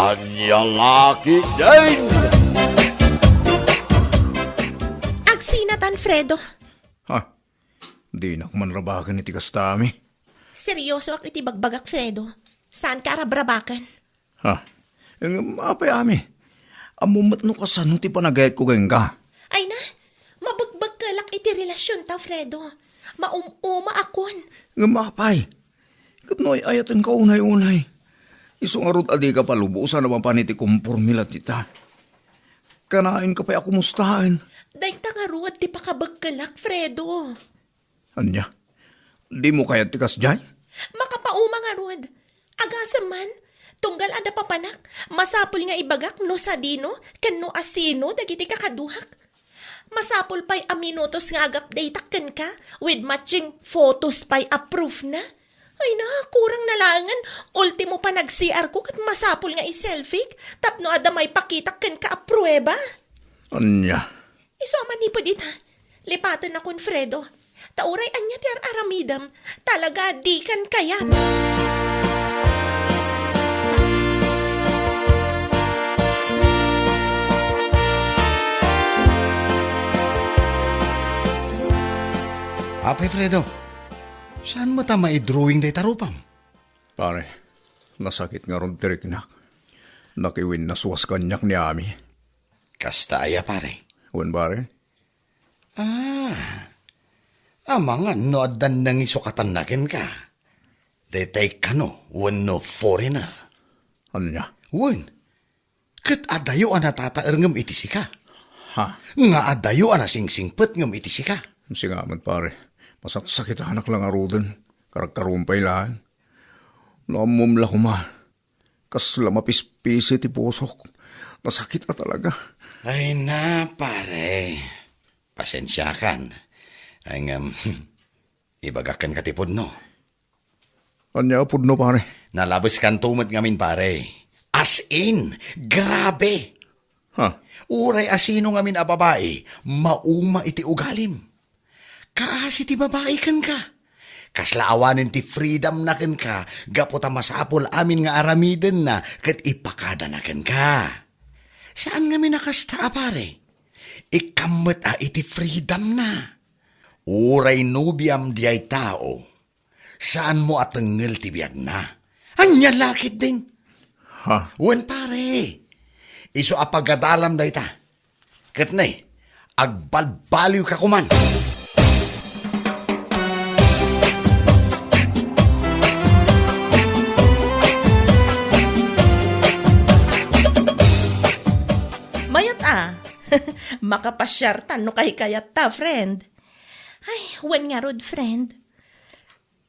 Anya laki din! Agsinatan, Fredo. Ha? Di na kumanrabakan iti kastami. Seryoso ak iti bagbagak, Fredo. Saan ka arabrabakan? Ha? Apay ami. Amumat no kasano ti panagayat ko gayang ka. Ay na, mabagbag ka lak iti relasyon ta, Fredo. Maumuma akon. Mapay. Katnoy ayatan ka unay-unay. Isong arot adi ka palubusan naman pa niti kumpurmila tita. Kanain ka pa ako mustahan. Day tangaruad ti pakabagkalak, Fredo. Anya? Di mo kaya tikas dyan? Makapauma nga ruad. Agasa man, tunggal ada papanak. Masapul nga ibagak no sadino, ken no asino, dagiti kakaduhak. Masapul pa'y aminotos nga agap-date ken ka, with matching photos pa'y approve na. Ay na, kurang nalangan. Ultimo pa nag-CR ko kat masapul nga i-selfie. Tapno ada may pakita ken ka aprueba. Anya? Iso manipod ita. Lipatan akon, Fredo. Tauray anya ti aramidam. Talaga di kan kayat. Apay, Fredo. Saan mo tama i-drawing day tarupam? Pare, nasakit nga ron tiriknak. Nakiwin na suwas kanyak ni Ami. Kasta aya, pare. Wan pare? Mga noadan nang isukatan nakin ka. Detay ka no, no foreigner. Anya? Wan, kat adayo ana tataer ngam itisi ka. Ha? Nga adayo ana singsingpet ngam itisi ka. Singaman pare. Masakit anak lang arudan. Karumpay lang. Namumla ko ma. Kas lamapispisi ti pusok. Nasakit ka talaga. Ay na, pare. Pasensya kan. Ay ibagakan ka tipod no. Anya apod no pare? Nalabas kan tumat ngamin, pare. As in, grabe. Ha? Uray asino ngamin a babae, mauma iti ugalim. Kaasi ti babae kan ka. Kaslaawanin ti freedom na kan ka, gaputa masapol amin nga aramiden na, kat ipakada na kan ka. Saan ngamin nakasta, pare? Ikamot iti freedom na. Uray nubiam di ay tao. Saan mo atengel ti biyag na? Anya lakit din. Ha? Wen pare, iso apagadalam da ita. Kat na agbalbaliw ka kuman. Mayat makapasyartan no kay kayat ta, friend. Ay, wen nga rod, friend.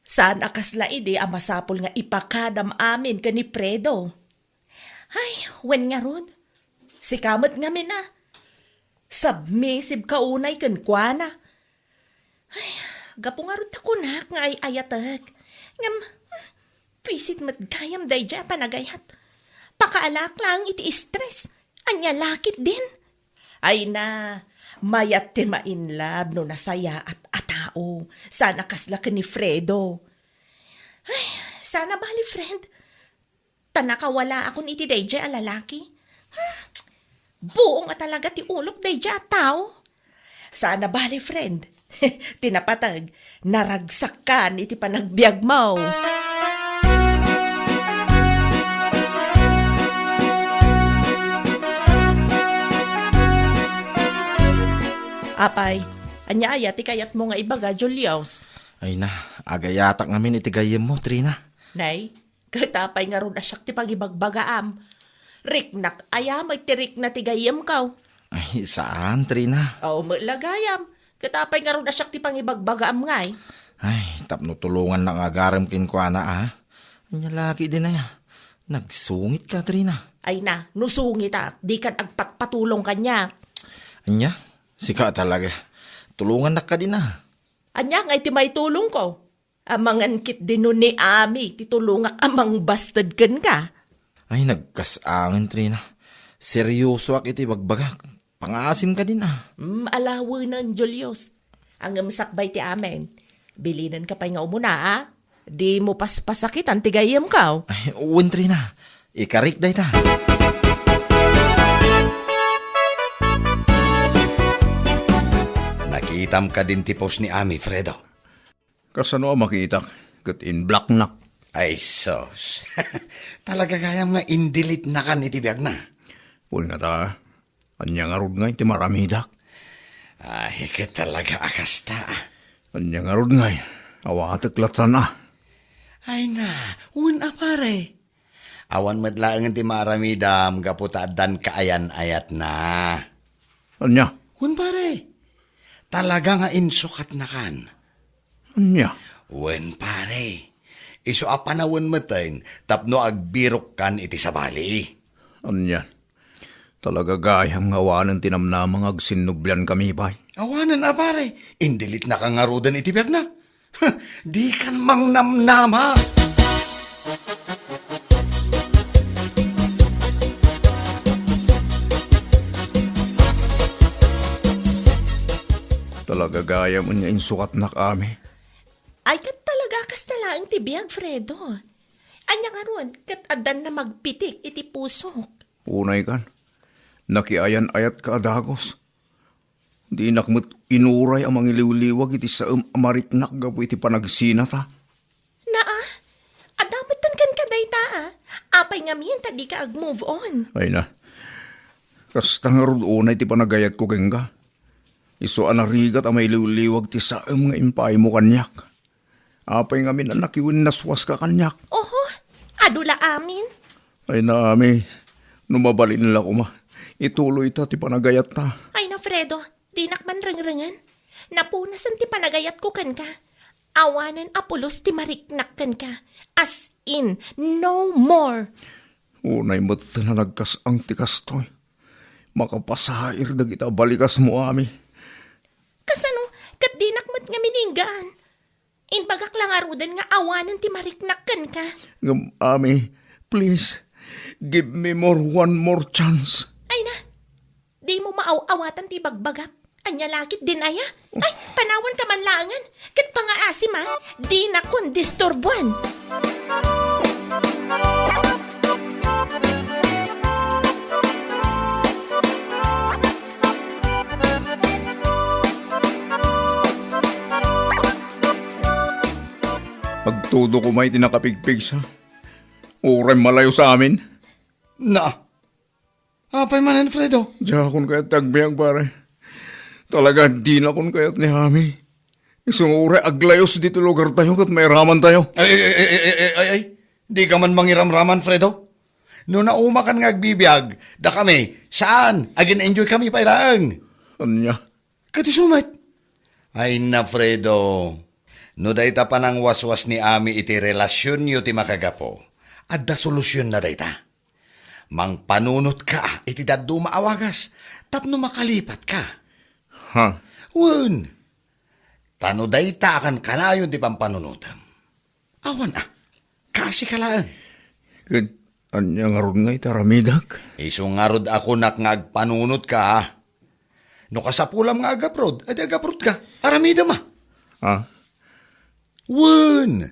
Saan akasla ide ang masapol nga ipakadam amin ka ni Fredo. Ay, wen nga rod. Sikamat nga min Submissive ka unay kan kwa na. Ay, gapo nga rod takunak nga ay ayatag. Ngam, pisit mat gayam day dya panagayat. Pakaalak lang iti stress. Anya lakit din. Ay na, mayat ti mainlab no nasaya at atao. Sana kasla ka ni Fredo. Ay, sana bali, friend. Tanakawala ako ni iti dayjay a lalaki. Buong at talaga ti ulok dayjay a tao. Sana bali, friend. Tinapatag, naragsak ka ni iti panagbiag mo. Apay, anya aya ti kayat mo nga ibaga, Julius. Ay na, agayatak ngamin itigayem mo, Trina. Nay, katapay nga ron asyak ti pagibagbagaam. Riknak, aya magtirik na ti gayem kaw. Ay, saan, Trina? O, malagayam. Katapay nga ron asyak ti pangibagbagaam ngay. Ay, tapno tulungan na agaram kinkwana, Anya laki din na ya. Nagsungit ka, Trina. Ay na, nusungit di kan agpatpatulong kanya. Anya, sika talaga. Tulungan na ka din Anya nga iti may tulong ko. Amangan kit din nun ni Ami, titulungak amang bastard kan ka. Ay, nagkasangin, Trina. Seryoso ak iti bagbagak. Pangasim ka din Alawa ng Julius. Ang sakbay ti amen. Bilinan ka pa nga umuna Di mo paspasakitan tigayam ka. Ay, uwan, Trina. Ikarik day ta. Nakitam ka din tipos ni Ami, Fredo. Kasano makita, kat in black nak. Ay, sos. Talaga kayang nga indilit na kan itibiyag na. Pul nga ta, anya nga rod nga iti maramidak. Ay, ka talaga akasta. Anya nga rod nga, awatek latan na. Ay na, un pare. Awan madlaang ti maramidam, gaputa dan kaayan ayat na. Anya, Un pare, talaga nga insukat na kan. anya, Un pare, iso apanawan matayin, tapno agbirok kan iti sabali. anya. Talaga gayang awanan tinamnamang agsinublan kami bay. Awanan pare, indilit na kang arudan iti biyag na. Di kan mang namnama. Talaga gaya mo niya insukat na kami. Ay, kat talaga kas na lang tibiyag, Fredo. Anya nga ron, kat adan na magpitik iti pusok. Unay kan, nakiayan-ayat ka adagos. Di nakmat inuray ang mangiliwliwag iti sa amariknak gapo iti panagsinata. Naa, adamatan kan kadayta Apay nga miyan, tadi ka ag-move on. Ay na, kasta nga rod unay ti panagayat ko kenga. Iso anarigat ang may liwliwag ti saam nga impay mo kanyak. Apay nga min nakiwin naswas ka kanyak. Oho, adula amin. Ay na ami, numabalin nila ko ma. Ituloy ta ti panagayat ta. Ay na, Fredo, di nakman rengrengan. Napunasan ti panagayat ko kan ka. Awanan apulos ti mariknak kan ka. As in, no more. Unay mo't na nagkasang ti kastoy. Makapasair dagita balikas mo ami. Kasano, kat di nakmat nga mininggaan. Inbagak lang arudan nga awanan ti mariknak kan ka. Ami, please, give me one more chance. Ay na, di mo maaw-awatan ti bagbagak. Anya lakit din aya. Ay, panawan ta manlangan. Kat pangaasim di na kun disturbuan. Pagtudo ko may tinakapigpig sa. Uray malayo sa amin. Na, apay manan, Fredo. Diyan akong kaya tagbiyang pare. Talaga di na akong kayat ni Hami. Isang uray aglayos dito lugar tayo kat may raman tayo. Ay. Di ka man mangiramraman, Fredo. No nauma kan nga agbibiyag, da kami, saan? Agin enjoy kami pa ilang. Anya, Kati sumat. Ay na, Fredo. No dayta pa ng waswas ni Ami iti relasyon niyo ti makagapo. At da solusyon na dayta. Mang panunot ka iti daddo maawagas. Tapno makalipat ka. ha? Wun. Tano dayta akan kanayon ti pampanunutam. Awan kasi kalaan. Kat, anya nga ron nga itaramidak. Isungarod ako nak nga agpanunot ka. No kasapulam nga agaprod, ay agaprod ka. Aramida ma. Ha? Wun!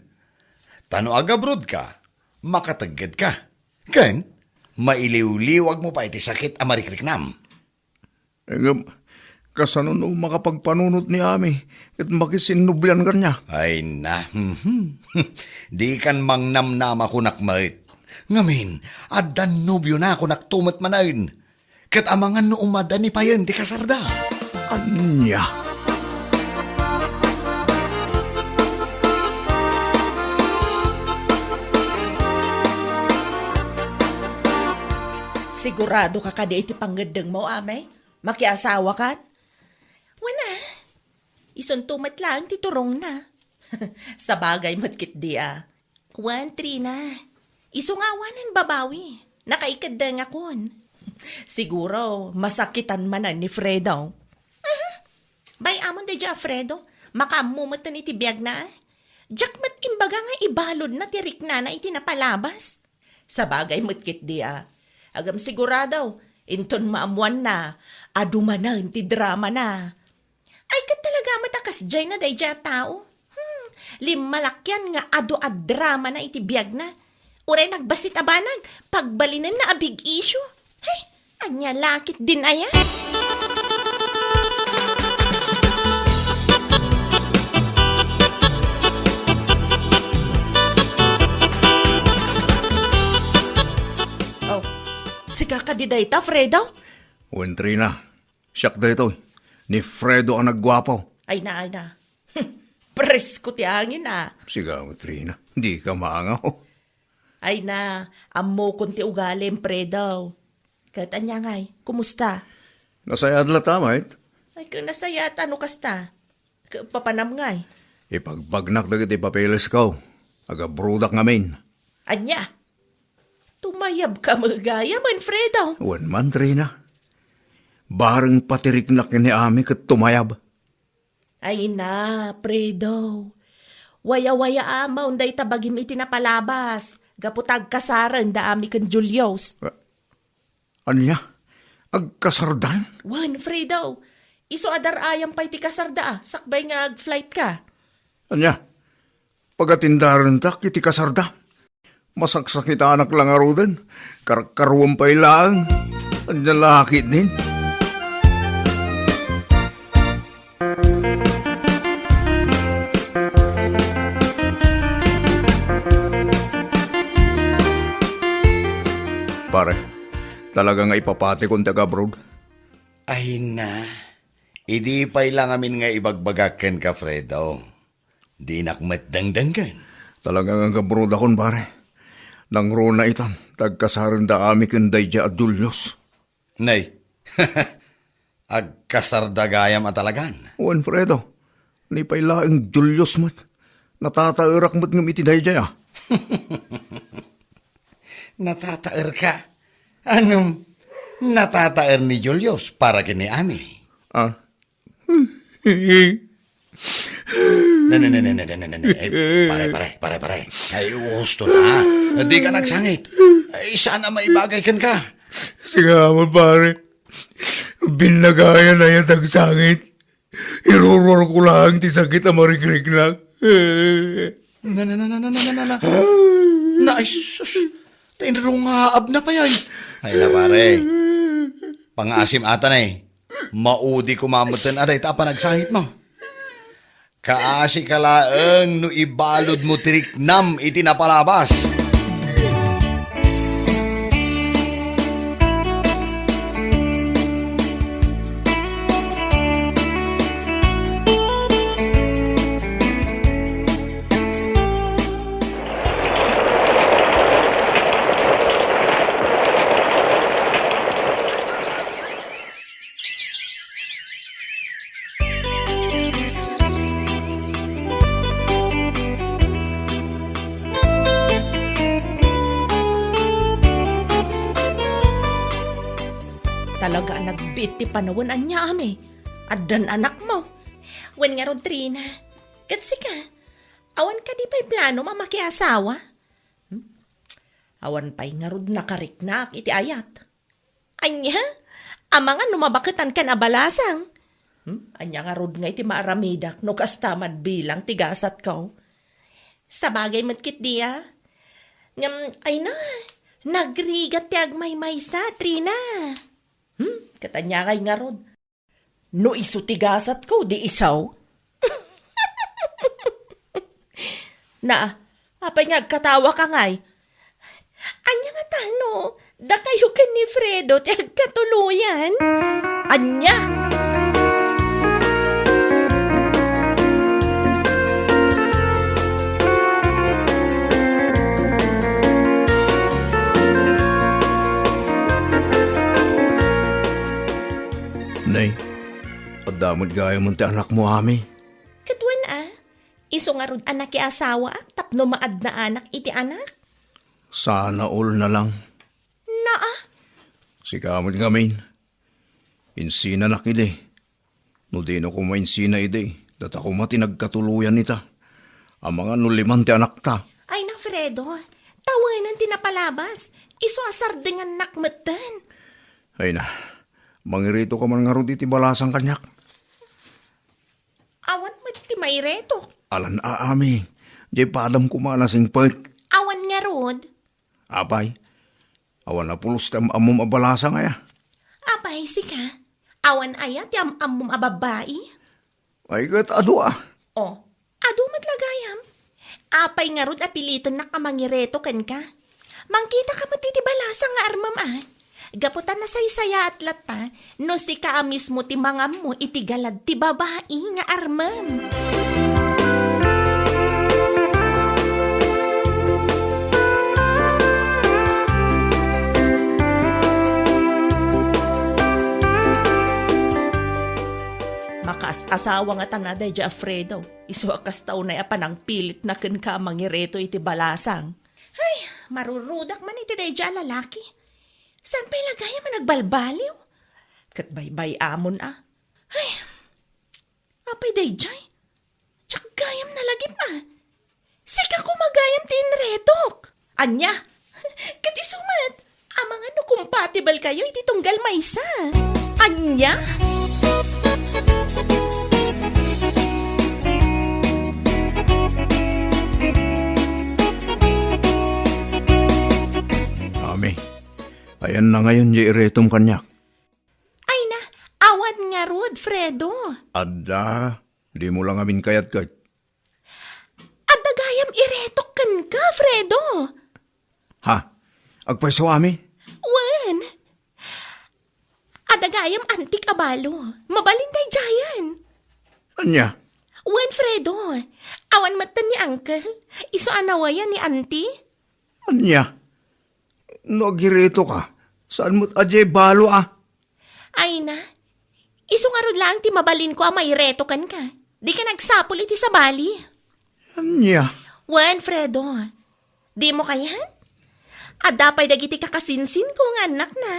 Tano agabrod ka, makatagad ka. Ken, mailiw-liwag mo pa iti sakit amarikriknam. Engam, kasano no makapagpanunot ni Ami at makisinublan ka niya. Ay na, di kan mangnamnam ako nakmait. Ngamin, adan nobyo na ako naktumat manayin. Kat amangan no umadan ni payan ti kasarda. Anya. Sigurado ka kada iti panggandang mo, amay? Makiasawa ka? Wana. Isuntumat lang, titurong na. Sa bagay matkit di 1-3 na. Isungawanan babawi. Nakaikadang akon. Siguro, masakitan manan ni Fredo. Bay amon de dya, Fredo. Makamumatan iti biyag na. Jakmat imbaga nga ibalod na tirik na iti napalabas. Sa bagay matkit di Agam siguradaw, inton maamuan na, adumanan ti drama na. Ay kat talaga matakas jay na day dya tao. Limalakyan nga adu ad drama na iti biyag na. Uray nagbasit abanag, pagbalinan na a big issue. Hey, anya lakit din aya. Oh, sika ka di dayta, Fredo? Wen Trina, siyak dito. Ni Fredo ang nagwapo. Ay na. Presko ti angin ah. Sigaw, Trina. Di ka maangaw. Ay na, amo kun ti ugalim, Fredo. Kahit anya ngay, kumusta? Nasayad la tamay. Ay kung nasayat, ano kasta? Papanam ngay. Ipagpagnak dagiti papeles ko. Aga brudak ngamin. Anya, tumayab ka magaya man, Fredo. Wen man, Trina. Bareng patirik na kini ami kat tumayab. Ay na, Fredo. Waya-waya amaw day tabagim iti napalabas. Gaputag kasaran da ami kan Julios. Anya? Agkasardan? Wan, Fredo. Iso adar ayam pa iti kasarda. Sakbay nga ag-flight ka. Anya? Pagatindaran tak iti kasarda. Masaksakit anak lang arudan. Karkaruan pa ilang. Anya lakit din. Pare, talaga nga ipapati kong taga-abroad. Ay na, idi pa lang amin nga ibagbagaken ka, Fredo. Di nakmatdangdanggan. Talaga nga abroad akon, pare. Nang rona itan, tagkasaran da ami kandayja at Julius. Nay, agkasardagayam at talagan. Juan Fredo, ni pailaing Julius mat. Natatairak mat ng itidayja ah. Natataer ka. Anong natataer ni Julius para kini Ami? Ah? Pare. Ay, gusto na. Di ka nagsangit. Ay, sana maibagay kan ka. Sige mo pare. Binagaya na yan tagsangit. Iruror ko lang ti sakit ang marikrik lang. Na, ay, sus. Tinrungaab na pa yan. Ay na pare. Pang-asim ata na eh. Maudi kumamutan aray ta pa nagsangit mo. Kaasi kalaeng no ibalod mo tiriknam iti napalabas. Talaga nagbit ti panawan anya ame. Adan anak mo. Wen nga ron, Trina. Katsi ka. Awan ka di pa'y plano mamakiasawa? Awan pa'y nga ron nakariknak iti ayat. Anya? Amangan numabakitan ka na balasang. Anya nga ron nga iti maaramidak no kastamad bilang tigasat ko. Sa bagay matkit diya. Ay na, nagrigat ti agmay-may sa, Trina. Katanya kay nga rod. No isutigasat ko, di isaw. Na, apay nga katawa ka ngay. Anya nga tano, da kayo ka ni Fredo, ti agkatuluyan. Anya! Nay, padamod gaya mo ti anak mo, ami. Katwan iso nga rod anak asawa, tapno maad na anak iti anak. Sana all na lang. Sikamod ngamin. Insina na kide. No di na ko mainsina ide. Data ko matinagkatuluyan nita. Ang mga nuliman ti anak ta. Ay na, Fredo, tawanan tinapalabas. Iso asar dengan nakmatan. Ay na, mangirito ka man nga ro iti balasang kanyak. Awan mo ti mayreto. Alan aami, di pa alam ko manasing pet. Awan nga rod. Apay, awan na pulos tam amom abalasa nga ya. Apay si ka. Awan ayat yam amum ababae. Ay kat ado ah. O, ado matlagayam. Apay nga rod apiliton na kamangireto kan ka. Mangkita ka matitibalasan nga armam ah. Gaputan na saysaya at lata, no si ka mismo ti mangam mo itigalad ti babae nga armam. Asawa nga tanaday di Alfredo. Iswakas tao na apanang pilit na ken ka mangireto iti balasang. Ay, marurudak man iti day di lalaki. Saan pa'y lagaya man nagbalbaliw? Kat baybay amon ah. Ay, apay day di. Tsak gayam na lagi pa. Sika kumagayam ti inretok. Anya, kat isumat. Amang ano compatible kayo iti tunggal maysa. Anya? Ami, ayan na ngayon di iretom kanyak. Ay na, awan nga rod, Fredo. Ada, di mo lang amin kayat kat. Adagayam iretok kan ka, Fredo. Ha? Agpaiso ami? Wan. Adagayam antik abalo. Mabalintay jayan. Anya? Wan, Fredo. Awan matan ni Uncle. Iso anawayan ni Auntie. Anya? No agirito ka. Saan mo't ajay balo ah? Ay na. Iso nga rod lang ti mabalin ko may reto kan ka. Di ka nagsapol iti sa bali. Anya? Wan, Fredo. Di mo kayan? Adapay dagiti kakasinsin ko nga anak na.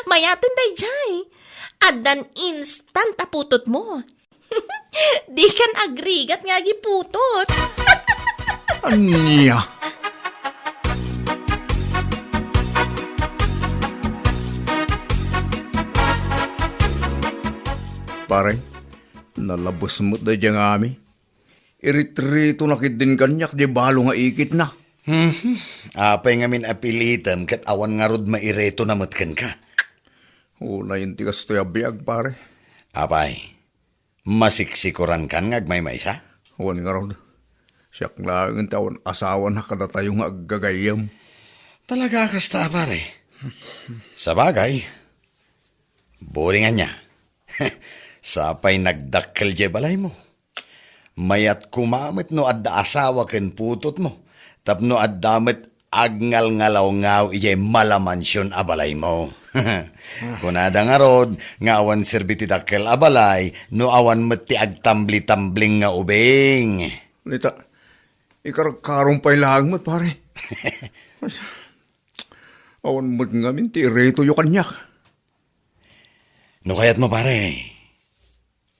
Mayatan day jay. Adan instant aputot mo. Di kan agrigat nga giputot. Anya? Pare, nalabos mo't da diyang ami. Iritrito nakit din kanyak di balo nga ikit na. Apay nga min apilitan kat awan nga rod maireto na matkan ka. Una yung tigas to yabiyag, pare. Apay, masiksikuran kan nga agmay maysa? Huwan nga raw. Siyak lang ang taon asawa na kada tayo nga aggagayam. Talaga kasta pare. Sa bagay, boringan niya. Sapay nagdakkel je balay mo. Mayat kumamit no adda asawa ken putot mo. Tapno addamet agngal-ngalaw-ngaw ije malamansyon abalay mo. Kunada nga rod, nga awan serbiti dakkel abalay, no awan mati agtambli-tambling nga ubing. Lita, ikarkarong pa'y lang mo't, pare. Awan mo't nga minti, reto yung kanyak. No kayat mo pare,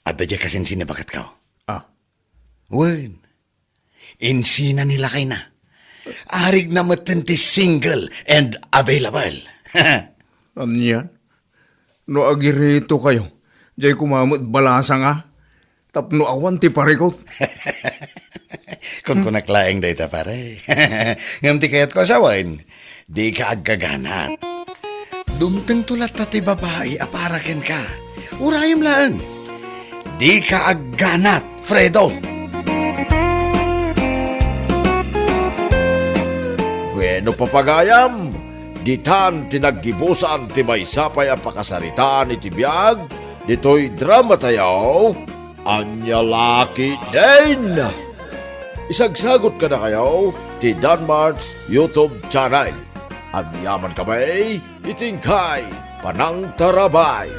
adda je kasinsin na bakat ka. Ah, Wen, insina nila kay na. Arig na matenti single and available. ano yan? No agirito kayo. Diyay kumamot balasa nga. Tapno awan ti parikot. Kung kunaklaeng data pare. Ngam ti kayat ko asawain, di ka agkaganat. Dumteng tulat na ti babae aparaken ka. Urayam lang. Di ka agganat, Fredo. Bueno papagayam, ditan tinaggibusan ti may sapay ang pakasaritaan iti biyag, dito'y drama tayaw, anya laki din. Isagsagot ka na kayo, ti Danmart's YouTube channel. Ang yaman kamay, itingkay, panang tarabay.